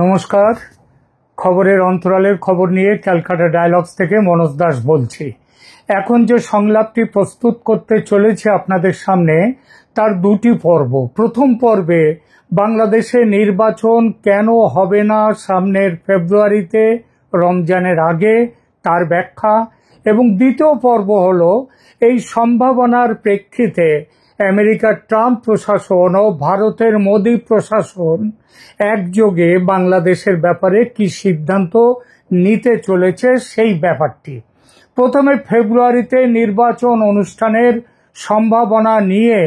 নমস্কার। খবরের অন্তরালের খবর নিয়ে ক্যালকাটা ডায়ালগস থেকে মনোজ দাস বলছি। এখন যে সংলাপটি প্রস্তুত করতে চলেছে আপনাদের সামনে তার দুটি পর্ব। প্রথম পর্বে বাংলাদেশে নির্বাচন কেন হবে না সামনের ফেব্রুয়ারিতে, রমজানের আগে, তার ব্যাখ্যা, এবং দ্বিতীয় পর্ব হলো এই সম্ভাবনার প্রেক্ষিতে আমেরিকার ট্রাম্প প্রশাসন ও ভারতের মোদি প্রশাসন একযোগে বাংলাদেশের ব্যাপারে কি সিদ্ধান্ত নিতে চলেছে সেই ব্যাপারটি। প্রথমে ফেব্রুয়ারিতে নির্বাচন অনুষ্ঠানের সম্ভাবনা নিয়ে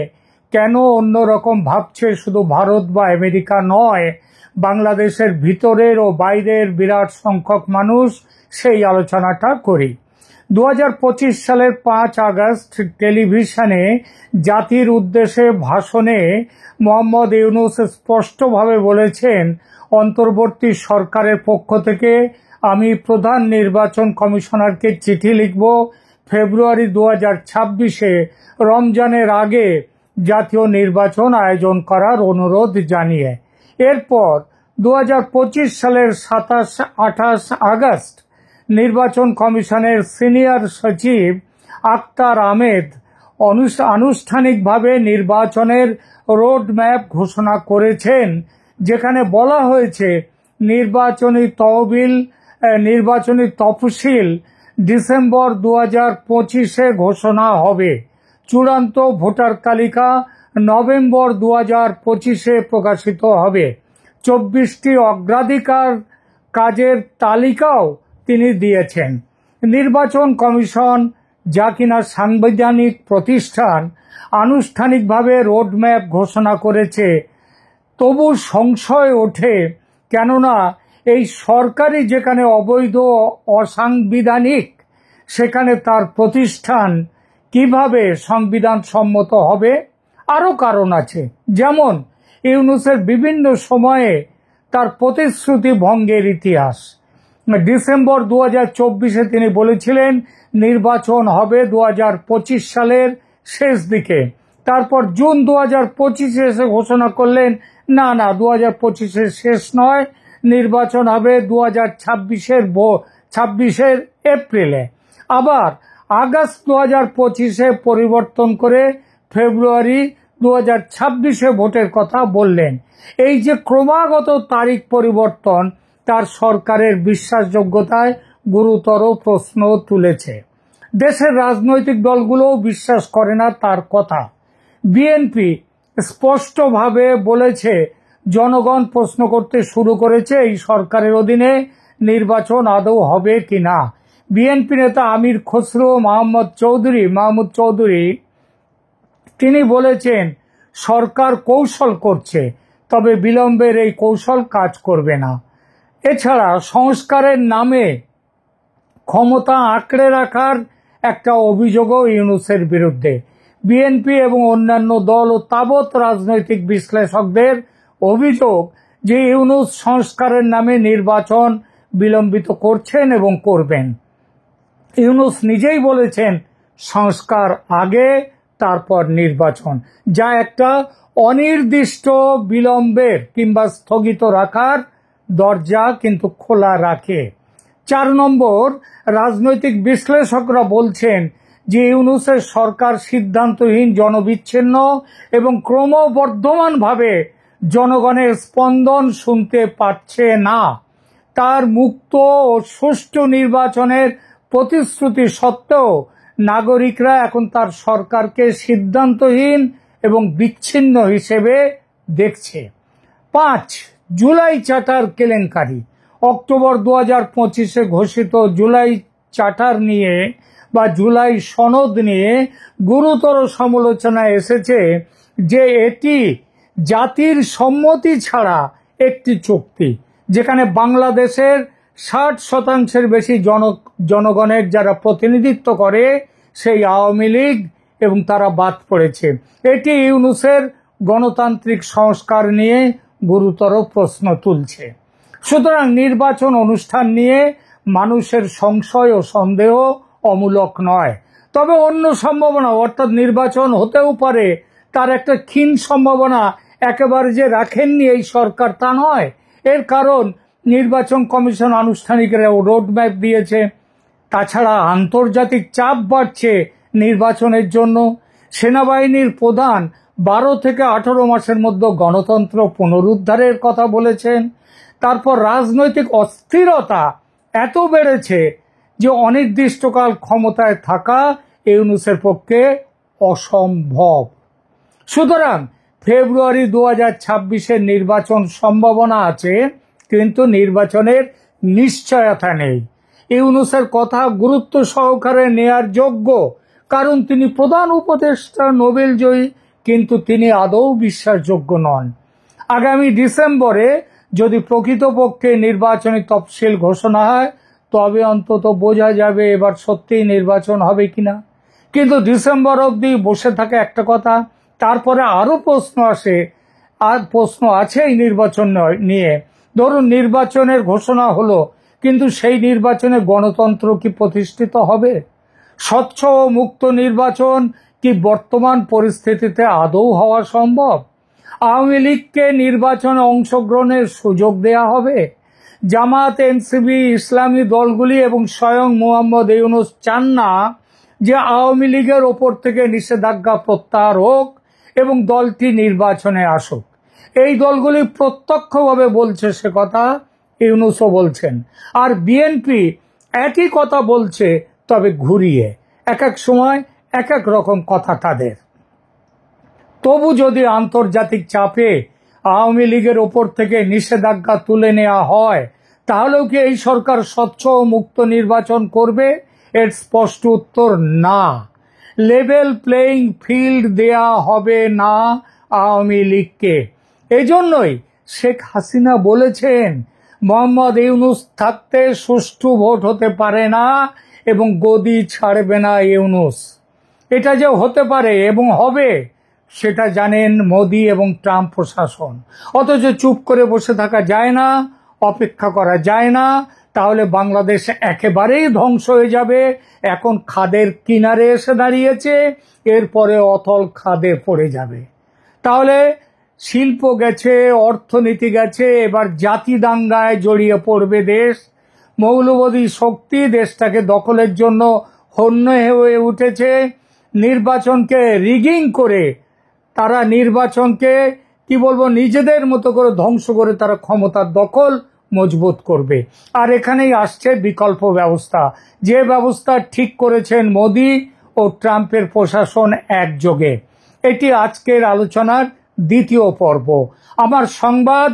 কেন অন্যরকম ভাবছে শুধু ভারত বা আমেরিকা নয়, বাংলাদেশের ভিতরের ও বাইরের বিরাট সংখ্যক মানুষ, সেই আলোচনাটা করি। 2025 সালের 5 আগস্ট টেলিভিশনে জাতির উদ্দেশ্যে ভাষণে মোহাম্মদ ইউনূস স্পষ্টভাবে বলেছেন, অন্তর্বর্তী সরকারের পক্ষ থেকে আমি প্রধান নির্বাচন কমিশনারকে চিঠি লিখব ফেব্রুয়ারি 2026-এ রমজানের আগে জাতীয় নির্বাচন আয়োজন করার অনুরোধ জানিয়ে। এরপর 2025 সালের 27-28 আগস্ট নির্বাচন কমিশনের সিনিয়র সচিব আক্তার আহমেদ আনুষ্ঠানিকভাবে নির্বাচনের রোডম্যাপ ঘোষণা করেছেন, যেখানে বলা হয়েছে নির্বাচনী তফসিল ডিসেম্বর 2025-এ ঘোষণা হবে, চূড়ান্ত ভোটার তালিকা নভেম্বর 2025-এ প্রকাশিত হবে। 24টি অগ্রাধিকার কাজের তালিকাও তিনি দিয়েছেন। নির্বাচন কমিশন, যা কিনা সাংবিধানিক প্রতিষ্ঠান, আনুষ্ঠানিকভাবে রোডম্যাপ ঘোষণা করেছে। তবু সংশয় ওঠে, কেননা এই সরকারি যেখানে অবৈধ অসাংবিধানিক, সেখানে তার প্রতিষ্ঠান কিভাবে সংবিধান সম্মত হবে? আরও কারণ আছে, যেমন ইউনূসের বিভিন্ন সময়ে তার প্রতিশ্রুতি ভঙ্গের ইতিহাস। ডিসেম্বর 2024-এ তিনি বলেছিলেন নির্বাচন হবে 2025 সালের শেষ দিকে। তারপর জুন 2025-এ এসে ঘোষণা করলেন না 2025-এর শেষ নয়, নির্বাচন হবে 2026-এর এপ্রিলে। আবার আগস্ট 2025-এ পরিবর্তন করে ফেব্রুয়ারি 2026-এ ভোটের কথা বললেন। এই যে ক্রমাগত তারিখ পরিবর্তন, তার সরকারের বিশ্বাসযোগ্যতায় গুরুতর প্রশ্ন তুলেছে। দেশের রাজনৈতিক দলগুলোও বিশ্বাস করে না তার কথা। বিএনপি স্পষ্টভাবে বলেছে, জনগণ প্রশ্ন করতে শুরু করেছে এই সরকারের অধীনে নির্বাচন আদৌ হবে কিনা। বিএনপি নেতা আমির খসরু মাহমুদ চৌধুরী তিনি বলেছেন, সরকার কৌশল করছে, তবে বিলম্বের এই কৌশল কাজ করবে না। এছাড়া সংস্কারের নামে ক্ষমতা আঁকড়ে রাখার একটা অভিযোগও ইউনূসের বিরুদ্ধে। বিএনপি এবং অন্যান্য দল ও তাবৎ রাজনৈতিক বিশ্লেষকদের অভিযোগ যে ইউনূস সংস্কারের নামে নির্বাচন বিলম্বিত করছেন এবং করবেন। ইউনূস নিজেই বলেছেন সংস্কার আগে, তারপর নির্বাচন, যা একটা অনির্দিষ্ট বিলম্বের কিংবা স্থগিত রাখার দরজা কিন্তু খোলা রাখে। 4 নম্বর, রাজনৈতিক বিশ্লেষকরা বলছেন যে ইউনূসের সরকার সিদ্ধান্তহীন, জনবিচ্ছিন্ন এবং ক্রমবর্ধমানভাবে জনগণের স্পন্দন শুনতে পাচ্ছে না। তার মুক্ত ও সুষ্ঠু নির্বাচনের প্রতিশ্রুতি সত্ত্বেও নাগরিকরা এখন তার সরকারকে সিদ্ধান্তহীন এবং বিচ্ছিন্ন হিসেবে দেখছে। 5, জুলাই চার্টার কেলেঙ্কারি। অক্টোবর 2025-এ ঘোষিত জুলাই চার্টার নিয়ে বা জুলাই সনদ নিয়ে গুরুতর সমালোচনা এসেছে যে এটি জাতির সম্মতি ছাড়া একটি চুক্তি, যেখানে বাংলাদেশের 60% বেশি জনগণের যারা প্রতিনিধিত্ব করে সেই আওয়ামী লীগ এবং তারা বাদ পড়েছে। এটি ইউনূসের গণতান্ত্রিক সংস্কার নিয়ে গুরুতর প্রশ্ন তুলছে। সুতরাং নির্বাচন অনুষ্ঠান নিয়ে মানুষের সংশয় ও সন্দেহ অমূলক নয়। তবে অন্য সম্ভাবনা, অর্থাৎ নির্বাচন হতেও পারে, তার একটা ক্ষীণ সম্ভাবনা একেবারে যে রাখেননি এই সরকার তা নয়। এর কারণ নির্বাচন কমিশন আনুষ্ঠানিক রোডম্যাপ দিয়েছে। তাছাড়া আন্তর্জাতিক চাপ বাড়ছে নির্বাচনের জন্য। সেনাবাহিনীর প্রধান 12 থেকে 18 মাসের মধ্যে গণতন্ত্র পুনরুদ্ধারের কথা বলেছেন। তারপর রাজনৈতিক অস্থিরতা এত বেড়েছে যে অনির্দিষ্টকাল ক্ষমতায় থাকা ইউনূসের পক্ষে অসম্ভব। সুতরাং ফেব্রুয়ারি 2026-এর নির্বাচন সম্ভাবনা আছে, কিন্তু নির্বাচনের নিশ্চয়তা নেই। ইউনূসের কথা গুরুত্ব সহকারে নেয়ার যোগ্য, কারণ তিনি প্রধান উপদেষ্টা, নোবেল জয়ী, কিন্তু তিনি আদৌ বিশ্বাসযোগ্য নন। আগামী ডিসেম্বরে যদি প্রকৃতপক্ষে নির্বাচনী তফসিল ঘোষণা হয়, তবে অন্তত বোঝা যাবে এবার সত্যিই নির্বাচন হবে কিনা। কিন্তু ডিসেম্বর অবধি বসে থাকে একটা কথা, তারপরে আরো প্রশ্ন আছে এই নির্বাচন নিয়ে। ধরুন নির্বাচনের ঘোষণা হলো, কিন্তু সেই নির্বাচনে গণতন্ত্র কি প্রতিষ্ঠিত হবে? স্বচ্ছ ও মুক্ত নির্বাচন কি বর্তমান পরিস্থিতিতে আদৌ হওয়া সম্ভব? আওয়ামী লীগকে নির্বাচনে অংশগ্রহণের সুযোগ দেয়া হবে? জামাত, এনসিপি, ইসলামী দলগুলি এবং স্বয়ং মোহাম্মদ ইউনূস চান না যে আওয়ামী লীগের ওপর থেকে নিষেধাজ্ঞা প্রত্যাহার হোক এবং দলটি নির্বাচনে আসুক। এই দলগুলি প্রত্যক্ষভাবে বলছে সে কথা, ইউনূসও বলছেন। আর বিএনপি একই কথা বলছে, তবে ঘুরিয়ে। এক এক সময় এক এক রকম কথা তাদের। তবু যদি আন্তর্জাতিক চাপে আওয়ামী লীগের ওপর থেকে নিষেধাজ্ঞা তুলে নেওয়া হয়, তাহলেও কি এই সরকার স্বচ্ছ ও মুক্ত নির্বাচন করবে? এর স্পষ্ট উত্তর না। লেভেল প্লেইং ফিল্ড দেয়া হবে না আওয়ামী লীগকে। এজন্যই শেখ হাসিনা বলেছেন, মোহাম্মদ ইউনূস থাকতে সুষ্ঠু ভোট হতে পারে না এবং গদি ছাড়বে না ইউনূস। এটা যে হতে পারে এবং হবে, সেটা জানেন মোদি এবং ট্রাম্প প্রশাসন। অথচ চুপ করে বসে থাকা যায় না, অপেক্ষা করা যায় না, তাহলে বাংলাদেশ একেবারেই ধ্বংস হয়ে যাবে। এখন খাদের কিনারে এসে দাঁড়িয়েছে, এরপরে অতল খাদে পড়ে যাবে। তাহলে শিল্প গেছে, অর্থনীতি গেছে, এবার জাতি দাঙ্গায় জড়িয়ে পড়বে দেশ। মৌলবাদী শক্তি দেশটাকে দখলের জন্য হন্য হয়ে উঠেছে। নির্বাচনকে রিগিং করে তারা নির্বাচনকে নিজেদের মতো করে ধ্বংস করে তারা ক্ষমতার দখল মজবুত করবে। আর এখানেই আসছে বিকল্প ব্যবস্থা, যে ব্যবস্থা ঠিক করেছেন মোদি ও ট্রাম্পের প্রশাসন একযোগে। এটি আজকের আলোচনার দ্বিতীয় পর্ব। আমার সংবাদ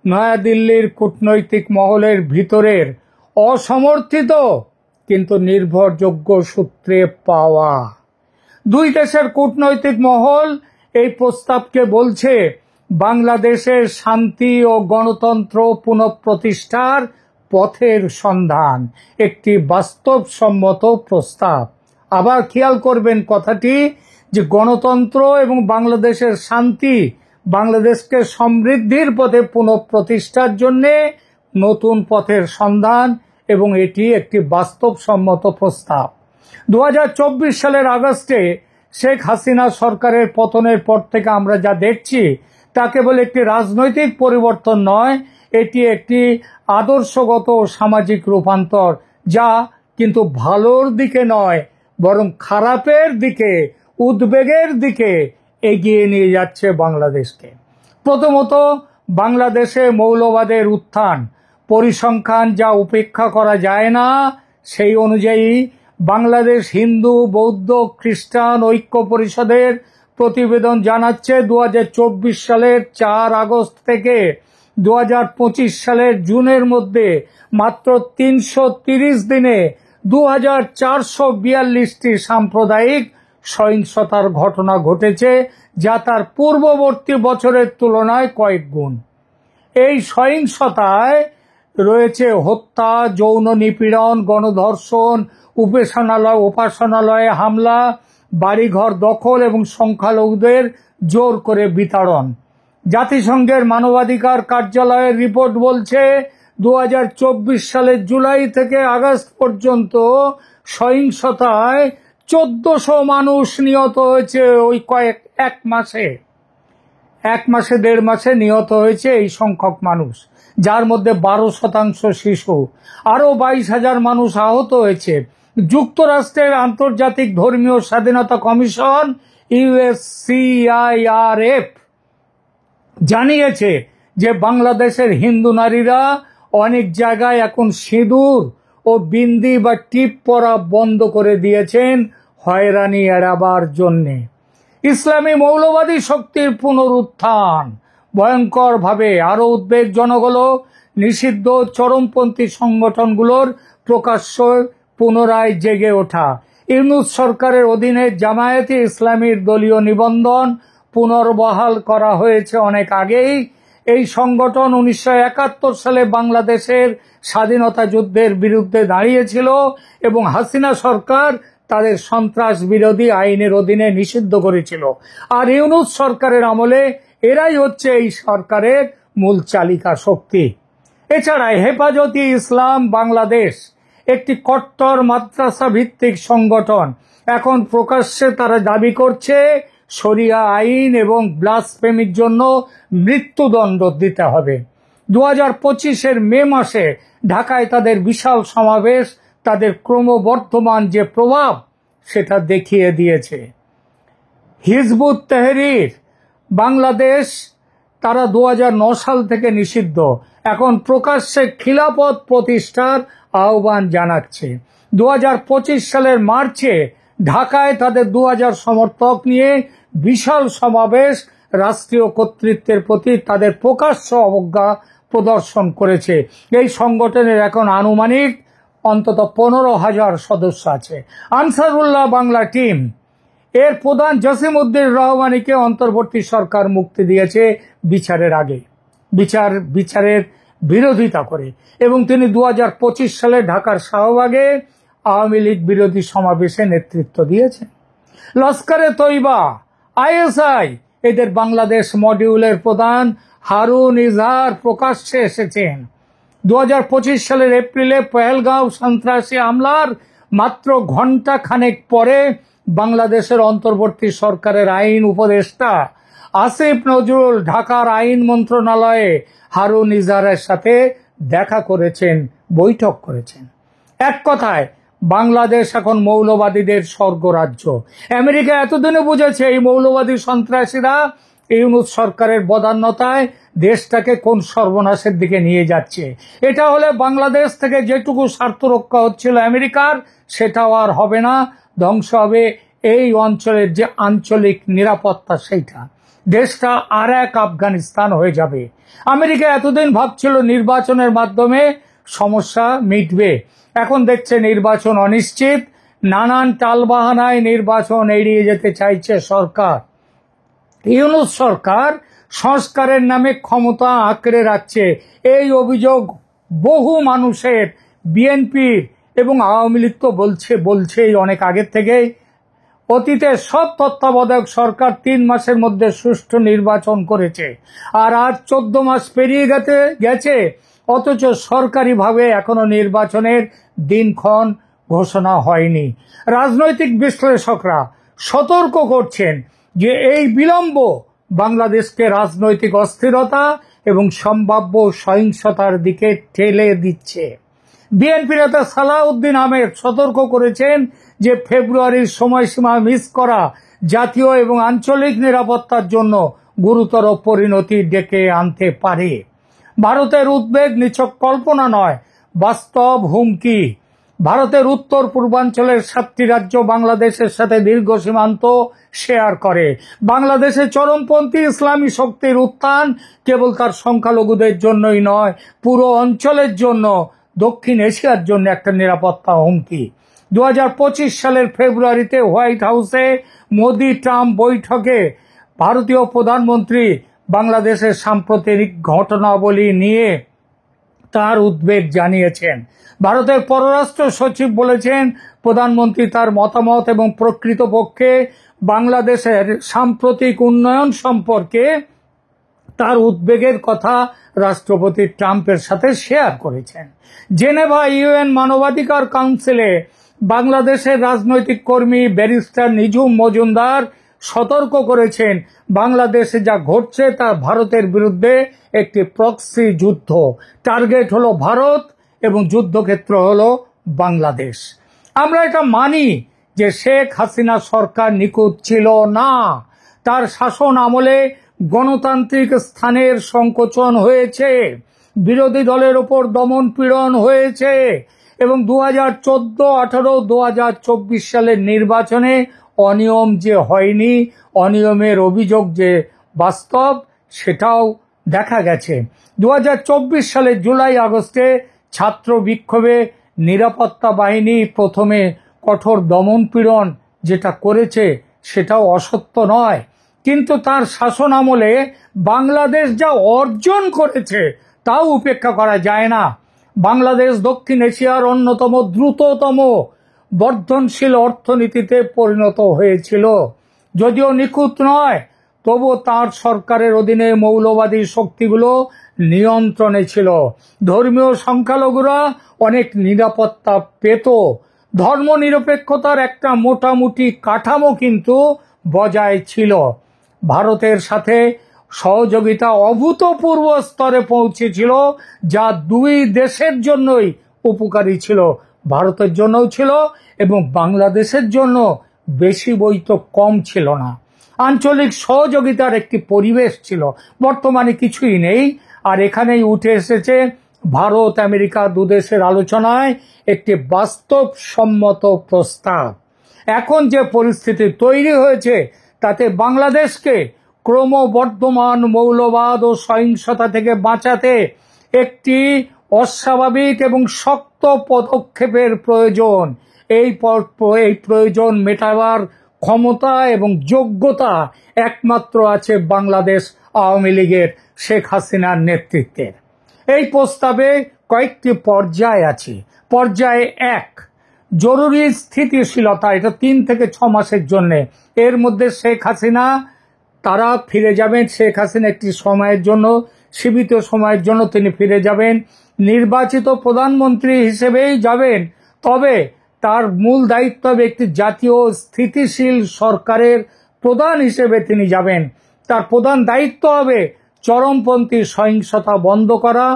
নয়াদিল্লির কূটনৈতিক মহলের ভিতরের অসমর্থিত কিন্তু নির্ভরযোগ্য সূত্রে পাওয়া। দুই দেশের কূটনৈতিক মহল এই প্রস্তাবকে বলছে বাংলাদেশের শান্তি ও গণতন্ত্র পুনঃপ্রতিষ্ঠার পথের সন্ধান, একটি বাস্তবসম্মত প্রস্তাব। আবার খেয়াল করবেন কথাটি, যে গণতন্ত্র এবং বাংলাদেশের শান্তি, বাংলাদেশকে সমৃদ্ধির পথে পুনঃপ্রতিষ্ঠার জন্য নতুন পথের সন্ধান, এবং এটি একটি বাস্তবসম্মত প্রস্তাব। 2024 সালের আগস্টে শেখ হাসিনা সরকারের পতনের পর থেকে আমরা যা দেখছি তা কেবল একটি রাজনৈতিক পরিবর্তন নয়, এটি একটি আদর্শগত সামাজিক রূপান্তর, যা কিন্তু ভালোর দিকে নয় বরং খারাপের দিকে, উদ্বেগের দিকে এগিয়ে নিয়ে যাচ্ছে বাংলাদেশকে। প্রথমত, বাংলাদেশে মৌলবাদের উত্থান। পরিসংখ্যান যা উপেক্ষা করা যায় না, সেই অনুযায়ী বাংলাদেশ হিন্দু, বৌদ্ধ, খ্রিস্টান ঐক্য পরিষদের প্রতিবেদন জানাচ্ছে 2024 সালের 4 আগস্ট থেকে 2025 সালের জুনের মধ্যে মাত্র 330 দিনে 2442টি সাম্প্রদায়িক সহিংসতার ঘটনা ঘটেছে, যা তার পূর্ববর্তী বছরের তুলনায় কয়েক গুণ। এই সহিংসতায় রয়েছে হত্যা, যৌন নিপীড়ন, গণধর্ষণ, উপাসনালয়ে হামলা, বাড়িঘর দখল এবং সংখ্যালঘুদের জোর করে বিতাড়ন। জাতিসংঘের মানবাধিকার কার্যালয়ের রিপোর্ট বলছে 2024 সালের জুলাই থেকে আগস্ট পর্যন্ত সহিংসতায় 1400 মানুষ নিহত হয়েছে ওই এক মাসে। 1 মাসে 1.5 মাসে নিহত হয়েছে এই সংখ্যক মানুষ, যার মধ্যে 12% শিশু। আরো 22,000 মানুষ আহত হয়েছে। যুক্তরাষ্ট্রের আন্তর্জাতিক ধর্মীয় স্বাধীনতা কমিশন USCIRF জানিয়েছে যে বাংলাদেশের হিন্দু নারীরা অনেক জায়গায় এখন সিঁদুর ও বিন্দি বা টিপ পরা বন্ধ করে দিয়েছেন হয়রানি এড়াবার জন্যে। ইসলামী মৌলবাদী শক্তির পুনরুত্থান ভয়ঙ্করভাবে। আরো উদ্বেগজনক হলো নিষিদ্ধ চরমপন্থী সংগঠনগুলোর প্রকাশ্য পুনরায় জেগে ওঠা। ইউনূস সরকারের অধীনে জামায়াতে ইসলামীর দলীয় নিবন্ধন পুনর্বহাল করা হয়েছে অনেক আগেই। এই সংগঠন 1971 সালে বাংলাদেশের স্বাধীনতা যুদ্ধের বিরুদ্ধে দাঁড়িয়েছিল এবং হাসিনা সরকার তাদের সন্ত্রাস বিরোধী আইনের অধীনে নিষিদ্ধ করেছিল। আর ইউনূস সরকারের আমলে এরাই হচ্ছে এই সরকারের মূল চালিকা শক্তি। এছাড়া হেফাজতে ইসলাম বাংলাদেশ একটি কট্টর মাদ্রাসা ভিত্তিক সংগঠন। এখন প্রকাশ্যে তারা দাবি করছে শরিয়া আইন এবং ব্লাসফেমির জন্য মৃত্যুদণ্ড দিতে হবে। 2025-এর মে মাসে ঢাকায় তাদের বিশাল সমাবেশ তাদের ক্রমবর্ধমান যে প্রভাব সেটা দেখিয়ে দিয়েছে। হিজবুত তাহরীর বাংলাদেশ তারা 2009 সাল থেকে নিষিদ্ধ, এখন প্রকাশ্যে খিলাফত প্রতিষ্ঠার আহ্বান জানাচ্ছে। 2025 সালের মার্চে ঢাকায় তাদের 2000 সমর্থক নিয়ে বিশাল সমাবেশ রাষ্ট্রীয় কর্তৃত্বের প্রতি তাদের প্রকাশ্য অবজ্ঞা প্রদর্শন করেছে। এই সংগঠনের এখন আনুমানিক অন্তত 15,000 সদস্য আছে। আনসারুল্লাহ বাংলা টিম এর প্রধান জসিম-উদ্দিন রহমানীকে অন্তর্বর্তী সরকার মুক্তি দিয়েছে বিচারের আগে, বিচারের বিরোধিতা করে, এবং তিনি 2025 সালে ঢাকার শাহবাগে আওয়ামী লীগ বিরোধী সমাবেশে নেতৃত্ব দিয়েছেন। লস্করে তৈবা, ISI এদের বাংলাদেশ মডিউলের প্রধান হারুন ইজহার প্রকাশ্যে এসেছেন। 2025 সালের এপ্রিলে পহেলগাঁও সন্ত্রাসী হামলার মাত্র ঘণ্টা খানেক পরে বাংলাদেশের অন্তর্বর্তী সরকারের আইন উপদেষ্টা আসিফ নজরুল ঢাকার আইন মন্ত্রণালয়ে হারুন ইজহারের সাথে দেখা করেছেন, বৈঠক করেছেন। এক কথায় বাংলাদেশ এখন মৌলবাদীদের স্বর্গরাজ্য। আমেরিকা এতদিনে বুঝেছে এই মৌলবাদী সন্ত্রাসীরা ইউনূস সরকারের বদান্যতায় দেশটাকে কোন সর্বনাশের দিকে নিয়ে যাচ্ছে। এটা হলে বাংলাদেশ থেকে যেটুকু স্বার্থ রক্ষা হচ্ছিল আমেরিকার, সেটাও আর হবে না। ধ্বংস হবে এই অঞ্চলের যে আঞ্চলিক নিরাপত্তা, সেইটা। দেশটা আর এক আফগানিস্তান হয়ে যাবে। আমেরিকা এতদিন ভাবছিল নির্বাচনের মাধ্যমে সমস্যা মিটবে, এখন দেখছে নির্বাচন অনিশ্চিত। নানান টালবাহানায় নির্বাচন এড়িয়ে যেতে চাইছে সরকার। ইউনূস সরকার সংস্কারের নামে ক্ষমতা আঁকড়ে রাখছে, এই অভিযোগ বহু মানুষের। বিএনপির এবং আওয়ামী লীগ তো বলছেই অনেক আগের থেকেই। অতীতে সব তত্ত্বাবধায়ক সরকার 3 মাসের মধ্যে সুষ্ঠু নির্বাচন করেছে, আর আজ 14 মাস পেরিয়ে গেছে, অথচ সরকারিভাবে এখনো নির্বাচনের দিনক্ষণ ঘোষণা হয়নি। রাজনৈতিক বিশ্লেষকরা সতর্ক করছেন যে এই বিলম্ব বাংলাদেশকে রাজনৈতিক অস্থিরতা এবং সম্ভাব্য সহিংসতার দিকে ঠেলে দিচ্ছে। বিএনপি নেতা সালাউদ্দিন আহমেদ সতর্ক করেছেন যে ফেব্রুয়ারির সময়সীমা মিস করা জাতীয় এবং আঞ্চলিক নিরাপত্তার জন্য গুরুতর পরিণতি ডেকে আনতে পারে। ভারতের উদ্বেগ নিছক কল্পনা নয়, বাস্তব হুমকি। ভারতের উত্তর পূর্বাঞ্চলের 7টি রাজ্য বাংলাদেশের সাথে দীর্ঘ সীমান্ত শেয়ার করে। বাংলাদেশে চরমপন্থী ইসলামী শক্তির উত্থান কেবল তার সংখ্যালঘুদের জন্যই নয়, পুরো অঞ্চলের জন্য, দক্ষিণ এশিয়ার জন্য একটা নিরাপত্তা হুমকি। 2025 সালের ফেব্রুয়ারিতে হোয়াইট হাউসে মোদি ট্রাম্প বৈঠকে ভারতীয় প্রধানমন্ত্রী বাংলাদেশের সাম্প্রতিক ঘটনাবলী নিয়ে তার উদ্বেগ জানিয়েছেন। ভারতের পররাষ্ট্র সচিব বলেছেন, প্রধানমন্ত্রী তার মতামত এবং প্রকৃতপক্ষে বাংলাদেশের সাম্প্রতিক উন্নয়ন সম্পর্কে তার উদ্বেগের কথা রাষ্ট্রপতি ট্রাম্পের সাথে শেয়ার করেছেন। জেনেভা UN মানবাধিকার কাউন্সিলে বাংলাদেশের রাজনৈতিক কর্মী ব্যারিস্টার নিঝুম মজুমদার সতর্ক করেছেন বাংলাদেশে যা ঘটছে তা ভারতের বিরুদ্ধে একটি প্রক্সি যুদ্ধ। টার্গেট হলো ভারত এবং যুদ্ধক্ষেত্র হলো বাংলাদেশ। আমরা এটা মানি যে শেখ হাসিনা সরকার নিখুঁত ছিল না। তার শাসন আমলে গণতান্ত্রিক স্থানের সংকোচন হয়েছে, বিরোধী দলের ওপর দমন পীড়ন হয়েছে এবং 2014, 18, 2024 সালের নির্বাচনে অনিয়ম যে হয়নি, অনিয়মের অভিযোগ যে বাস্তব, সেটাও দেখা গেছে। 2024 সালের জুলাই আগস্টে ছাত্র বিক্ষোভে নিরাপত্তা বাহিনী প্রথমে কঠোর দমন পীড়ন যেটা করেছে সেটাও অসত্য নয়, কিন্তু তার শাসন আমলে বাংলাদেশ যা অর্জন করেছে তাও উপেক্ষা করা যায় না। বাংলাদেশ দক্ষিণ এশিয়ার অন্যতম দ্রুততম বর্ধনশীল অর্থনীতিতে পরিণত হয়েছিল। যদিও নিখুঁত নয়, তবু তার সরকারের অধীনে মৌলবাদী শক্তিগুলো নিয়ন্ত্রণে ছিল। ধর্মীয় সংখ্যালঘুরা অনেক নিরাপত্তা পেত। ধর্মনিরপেক্ষতার একটা মোটামুটি কাঠামো কিন্তু বজায় ছিল। ভারতের সাথে সহযোগিতা অভূতপূর্ব স্তরে পৌঁছেছিল, যা দুই দেশের জন্যই উপকারী ছিল। ভারতের জন্যও ছিল এবং বাংলাদেশের জন্য বেশি বৈতো কম ছিল না। আঞ্চলিক সহযোগিতার একটি পরিবেশ ছিল। বর্তমানে কিছুই নেই। আর এখানেই উঠে এসেছে ভারত আমেরিকা দুদেশের আলোচনায় একটি বাস্তবসম্মত প্রস্তাব। এখন যে পরিস্থিতি তৈরি হয়েছে তাতে বাংলাদেশকে ক্রমবর্ধমান মৌলবাদ ও সহিংসতা থেকে বাঁচাতে একটি অস্বাভাবিক এবং শক্ত পদক্ষেপের প্রয়োজন। এই প্রয়োজন মেটাবার ক্ষমতা এবং যোগ্যতা একমাত্র আছে বাংলাদেশ আওয়ামী লীগের শেখ হাসিনার নেতৃত্বের। এই প্রস্তাবে কয়েকটি পর্যায় আছে। পর্যায় 1, জরুরি স্থিতিশীলতা। এটা 3 থেকে 6 মাসের জন্য। এর মধ্যে শেখ হাসিনা তারা ফিরে যাবেন। শেখ হাসিনা একটি সময়ের জন্য, সীমিত সময়ের জন্য তিনি ফিরে যাবেন। নির্বাচিত প্রধানমন্ত্রী হিসেবেই যাবেন, তবে তার মূল দায়িত্ব হবে একটি জাতীয় স্থিতিশীল সরকারের প্রধান হিসেবে তিনি যাবেন। তার প্রধান দায়িত্ব হবে চরমপন্থী সহিংসতা বন্ধ করা,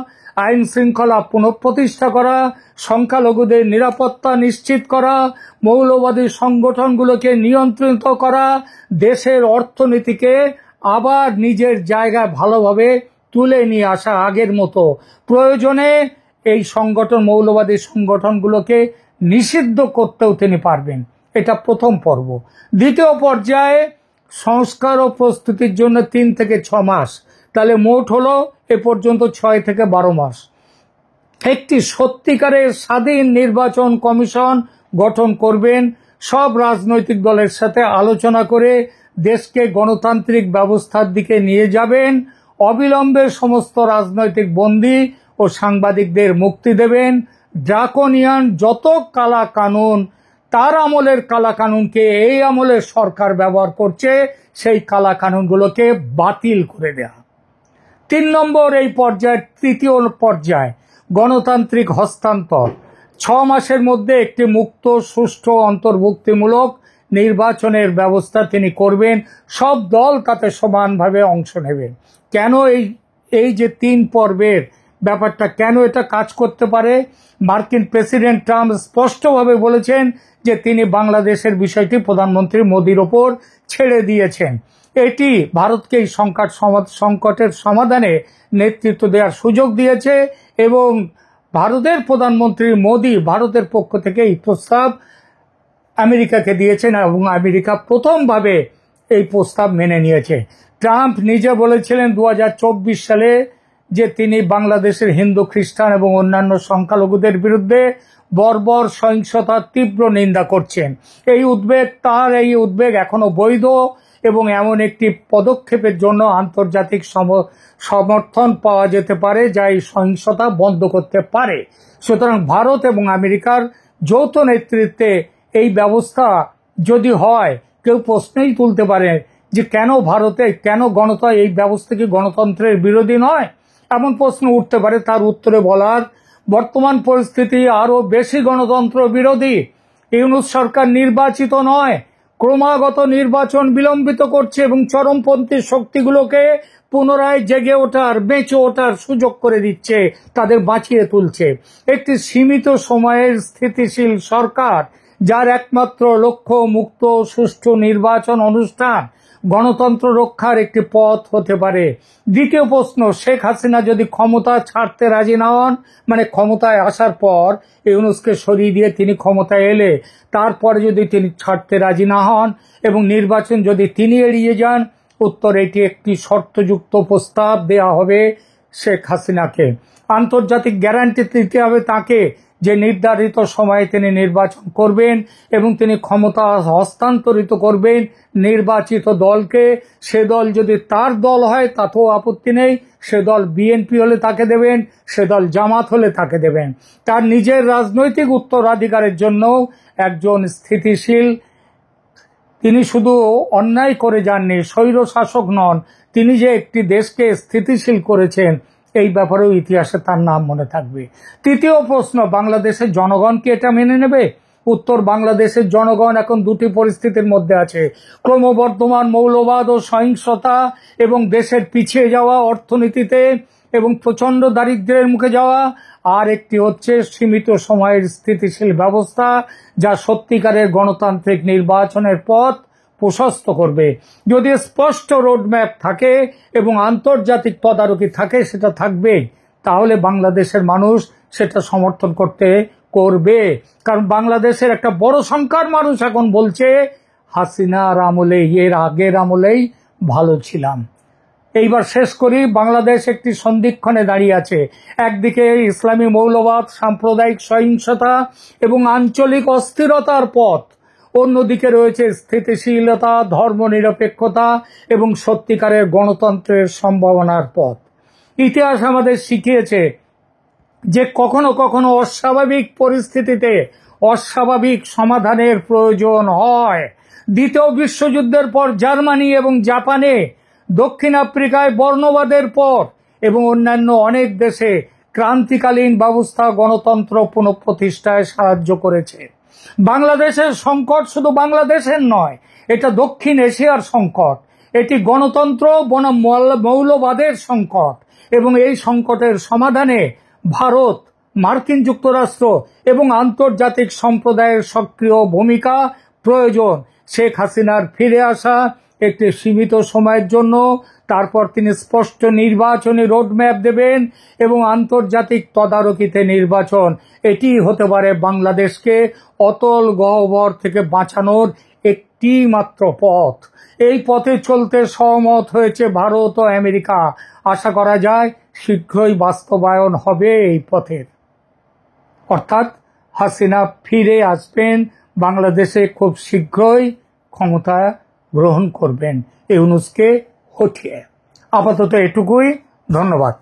আইন শৃঙ্খলা পুনঃপ্রতিষ্ঠা করা, সংখ্যালঘুদের নিরাপত্তা নিশ্চিত করা, মৌলবাদী সংগঠনগুলোকে নিয়ন্ত্রিত করা, দেশের অর্থনীতিকে আবার নিজের জায়গায় ভালোভাবে তুলে নিয়ে আসা আগের মতো। প্রয়োজনে এই মৌলবাদী সংগঠনগুলোকে নিষিদ্ধ করতেও তিনি পারবেন। এটা প্রথম পর্ব। দ্বিতীয় পর্যায়ে সংস্কার ও প্রস্তুতির জন্য 3 থেকে 6 মাস। তাহলে মোট হলো এ পর্যন্ত 6 থেকে 12 মাস। একটি সত্যিকারের স্বাধীন নির্বাচন কমিশন গঠন করবেন। সব রাজনৈতিক দলের সাথে আলোচনা করে দেশকে গণতান্ত্রিক ব্যবস্থার দিকে নিয়ে যাবেন। অবিলম্বে সমস্ত রাজনৈতিক বন্দী ও সাংবাদিকদের মুক্তি দেবেন। ড্রাকোনিয়ান যত কালা কানুন, তার আমলের কালা কানুনকে এই আমলের সরকার ব্যবহার করছে, সেই কালা কানুনগুলোকে বাতিল করে দেয়া। 3 নম্বর এই পর্যায়ের তৃতীয় পর্যায়, গণতান্ত্রিক হস্তান্তর। 6 মাসের মধ্যে একটি মুক্ত, সুষ্ঠু, অন্তর্ভুক্তিমূলক নির্বাচনের ব্যবস্থা তিনি করবেন। সব দল তাতে সমানভাবে অংশ নেবেন। কেন এই যে 3 পর্বের ব্যাপারটা, কেন এটা কাজ করতে পারে? মার্কিন প্রেসিডেন্ট ট্রাম্প স্পষ্টভাবে বলেছেন যে তিনি বাংলাদেশের বিষয়টি প্রধানমন্ত্রী মোদির ওপর ছেড়ে দিয়েছেন। এটি ভারতকে এই সংকটের সমাধানে নেতৃত্ব দেওয়ার সুযোগ দিয়েছে এবং ভারতের প্রধানমন্ত্রী মোদি ভারতের পক্ষ থেকে এই প্রস্তাব আমেরিকাকে দিয়েছেন এবং আমেরিকা প্রথমভাবে এই প্রস্তাব মেনে নিয়েছে। ট্রাম্প নিজে বলেছিলেন 2024 সালে যে তিনি বাংলাদেশের হিন্দু, খ্রিস্টান এবং অন্যান্য সংখ্যালঘুদের বিরুদ্ধে বর্বর সহিংসতার তীব্র নিন্দা করছেন। এই উদ্বেগ এখনো বৈধ এবং এমন একটি পদক্ষেপের জন্য আন্তর্জাতিক সমর্থন পাওয়া যেতে পারে যা এই সহিংসতা বন্ধ করতে পারে। সুতরাং ভারত এবং আমেরিকার যৌথ নেতৃত্বে এই ব্যবস্থা যদি হয়, কেউ প্রশ্নই তুলতে পারে যে কেন এই ব্যবস্থা কি গণতন্ত্রের বিরোধী নয়? এমন প্রশ্ন উঠতে পারে। তার উত্তরে বলার, বর্তমান পরিস্থিতি আরো বেশি গণতন্ত্র বিরোধী। ইউনূস সরকার নির্বাচিত নয়, ক্রমাগত নির্বাচন বিলম্বিত করছে এবং চরমপন্থী শক্তিগুলোকে পুনরায় জেগে ওঠার, বেঁচে ওঠার সুযোগ করে দিচ্ছে, তাদের বাঁচিয়ে তুলছে। একটি সীমিত সময়ের স্থিতিশীল সরকার, যার একমাত্র লক্ষ্য মুক্ত সুষ্ঠু নির্বাচন অনুষ্ঠান, গণতন্ত্র রক্ষার একটি পথ হতে পারে। দ্বিতীয় প্রশ্ন, শেখ হাসিনা যদি ক্ষমতা ছাড়তে রাজি না হন, মানে ক্ষমতায় আসার পর ইউনূসকে সরিয়ে দিয়ে তিনি ক্ষমতায় এলে তারপরে যদি তিনি ছাড়তে রাজি না হন এবং নির্বাচন যদি তিনি এড়িয়ে যান, উত্তর এটি একটি শর্তযুক্ত প্রস্তাব দেয়া হবে শেখ হাসিনাকে। আন্তর্জাতিক গ্যারান্টি দিতে হবে তাকে যে নির্ধারিত সময়ে তিনি নির্বাচন করবেন এবং তিনি ক্ষমতা হস্তান্তরিত করবেন নির্বাচিত দলকে। সে দল যদি তার দল হয় তাতেও আপত্তি নেই, সে দল বিএনপি হলে তাকে দেবেন, সে দল জামাত হলে তাকে দেবেন। তার নিজের রাজনৈতিক উত্তরাধিকারের জন্য একজন স্থিতিশীল, তিনি শুধু অন্যায় করে যাননি, স্বৈর শাসক নন, তিনি যে একটি দেশকে স্থিতিশীল করেছেন এই ব্যাপারেও ইতিহাসে তার নাম মনে থাকবে। তৃতীয় প্রশ্ন, বাংলাদেশের জনগণ কি এটা মেনে নেবে? উত্তর, বাংলাদেশের জনগণ এখন দুটি পরিস্থিতির মধ্যে আছে: ক্রমবর্ধমান মৌলবাদ ও সহিংসতা এবং দেশের পিছিয়ে যাওয়া অর্থনীতিতে এবং প্রচন্ড দারিদ্র্যের মুখে যাওয়া, আর একটি হচ্ছে সীমিত সময়ের স্থিতিশীল ব্যবস্থা যা সত্যিকারের গণতান্ত্রিক নির্বাচনের পথ প্রশস্ত করবে। যদি স্পষ্ট রোডম্যাপ থাকে এবং আন্তর্জাতিক তদারকি থাকে, সেটা থাকবেই, তাহলে বাংলাদেশের মানুষ সেটা সমর্থন করবে। কারণ বাংলাদেশের একটা বড় সংখ্যার মানুষ এখন বলছে হাসিনার আমলে, এর আগের আমলেই ভালো ছিলাম। এইবার শেষ করি। বাংলাদেশ একটি সন্ধিক্ষণে দাঁড়িয়ে আছে। একদিকে ইসলামী মৌলবাদ, সাম্প্রদায়িক সহিংসতা এবং আঞ্চলিক অস্থিরতার পথ, অন্যদিকে রয়েছে স্থিতিশীলতা, ধর্মনিরপেক্ষতা এবং সত্যিকারের গণতন্ত্রের সম্ভাবনার পথ। ইতিহাস আমাদের শিখিয়েছে যে কখনো কখনো অস্বাভাবিক পরিস্থিতিতে অস্বাভাবিক সমাধানের প্রয়োজন হয়। দ্বিতীয় বিশ্বযুদ্ধের পর জার্মানি এবং জাপানে, দক্ষিণ আফ্রিকায় বর্ণবাদের পর এবং অন্যান্য অনেক দেশে ক্রান্তিকালীন ব্যবস্থা গণতন্ত্র পুনঃপ্রতিষ্ঠায় সাহায্য করেছে। বাংলাদেশের সংকট শুধু বাংলাদেশের নয়, এটা দক্ষিণ এশিয়ার সংকট, এটি গণতন্ত্র বনাম মৌলবাদের সংকট, এবং এই সংকটের সমাধানে ভারত, মার্কিন যুক্তরাষ্ট্র এবং আন্তর্জাতিক সম্প্রদায়ের সক্রিয় ভূমিকা প্রয়োজন। শেখ হাসিনার ফিরে আসা একটি সীমিত সময়ের জন্য, তারপর তিনি স্পষ্ট নির্বাচনী রোডম্যাপ দেবেন এবং আন্তর্জাতিক তদারকিতে নির্বাচন, এটি হতে পারে বাংলাদেশকে অতল গহ্বর থেকে বাঁচানোর একটি মাত্র পথ। এই পথে চলতে সহমত হয়েছে ভারত ও আমেরিকা। আশা করা যায় শীঘ্রই বাস্তবায়ন হবে এই পথের, অর্থাৎ হাসিনা ফিরে আসবেন, বাংলাদেশে খুব শীঘ্রই ক্ষমতা গ্রহণ করবেন ইউনূসকে হটিয়ে। আপাতত এটুকুই, ধন্যবাদ।